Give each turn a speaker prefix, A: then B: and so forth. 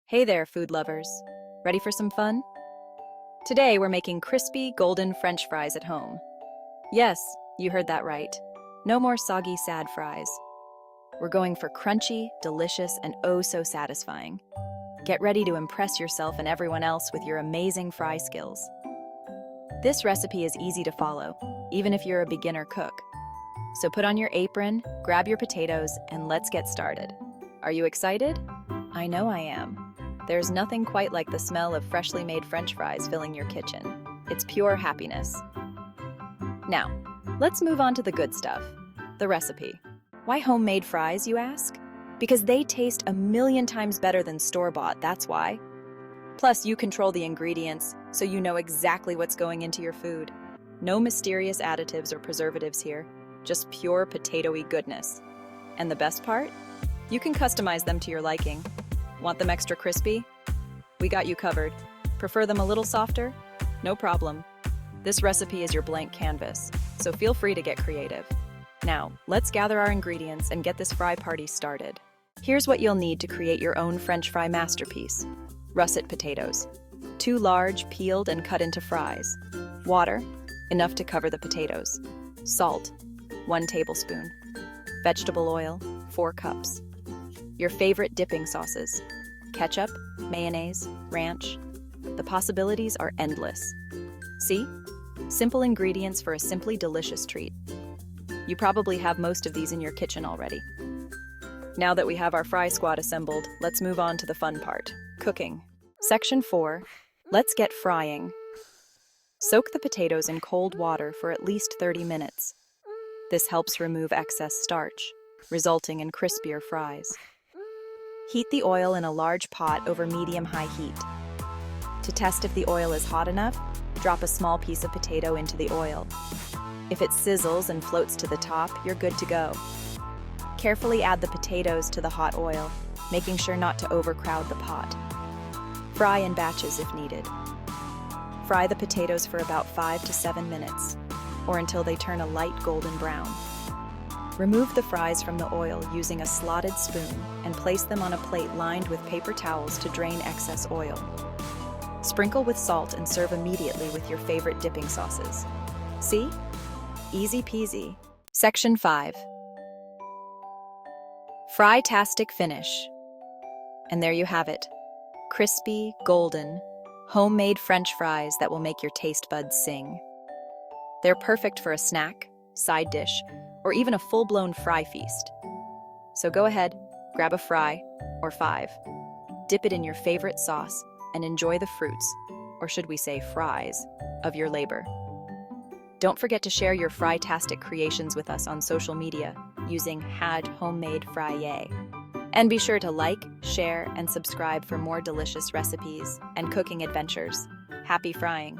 A: Hey there, food lovers. Ready for some fun? Today we're making crispy, golden French fries at home. Yes, you heard that right. No more soggy, sad fries. We're going for crunchy, delicious, and oh so satisfying. Get ready to impress yourself and everyone else with your amazing fry skills. This recipe is easy to follow, even if you're a beginner cook. So put on your apron, grab your potatoes, and let's get started. Are you excited? I know I am. There's nothing quite like the smell of freshly made French fries filling your kitchen. It's pure happiness. Now, let's move on to the good stuff, the recipe. Why homemade fries, you ask? Because they taste a million times better than store-bought, that's why. Plus, you control the ingredients, so you know exactly what's going into your food. No mysterious additives or preservatives here, just pure potato-y goodness. And the best part? You can customize them to your liking. Want them extra crispy? We got you covered. Prefer them a little softer? No problem. This recipe is your blank canvas, so feel free to get creative. Now, let's gather our ingredients and get this fry party started. Here's what you'll need to create your own French fry masterpiece. Russet potatoes. 2 large, peeled and cut into fries. Water, enough to cover the potatoes. Salt, 1 tablespoon. Vegetable oil, 4 cups. Your favorite dipping sauces. Ketchup, mayonnaise, ranch. The possibilities are endless. See? Simple ingredients for a simply delicious treat. You probably have most of these in your kitchen already. Now that we have our fry squad assembled, let's move on to the fun part, cooking. Section 4, let's get frying. Soak the potatoes in cold water for at least 30 minutes. This helps remove excess starch, resulting in crispier fries. Heat the oil in a large pot over medium-high heat. To test if the oil is hot enough, drop a small piece of potato into the oil. If it sizzles and floats to the top, you're good to go. Carefully add the potatoes to the hot oil, making sure not to overcrowd the pot. Fry in batches if needed. Fry the potatoes for about 5 to 7 minutes, or until they turn a light golden brown. Remove the fries from the oil using a slotted spoon and place them on a plate lined with paper towels to drain excess oil. Sprinkle with salt and serve immediately with your favorite dipping sauces. See? Easy peasy. Section 5. Fry-tastic finish. And there you have it. Crispy, golden, homemade French fries that will make your taste buds sing. They're perfect for a snack, side dish, or even a full-blown fry feast. So go ahead, grab a fry, or 5. Dip it in your favorite sauce and enjoy the fruits, or should we say fries, of your labor. Don't forget to share your fry-tastic creations with us on social media using #HomeMadeFrye. And be sure to like, share, and subscribe for more delicious recipes and cooking adventures. Happy frying!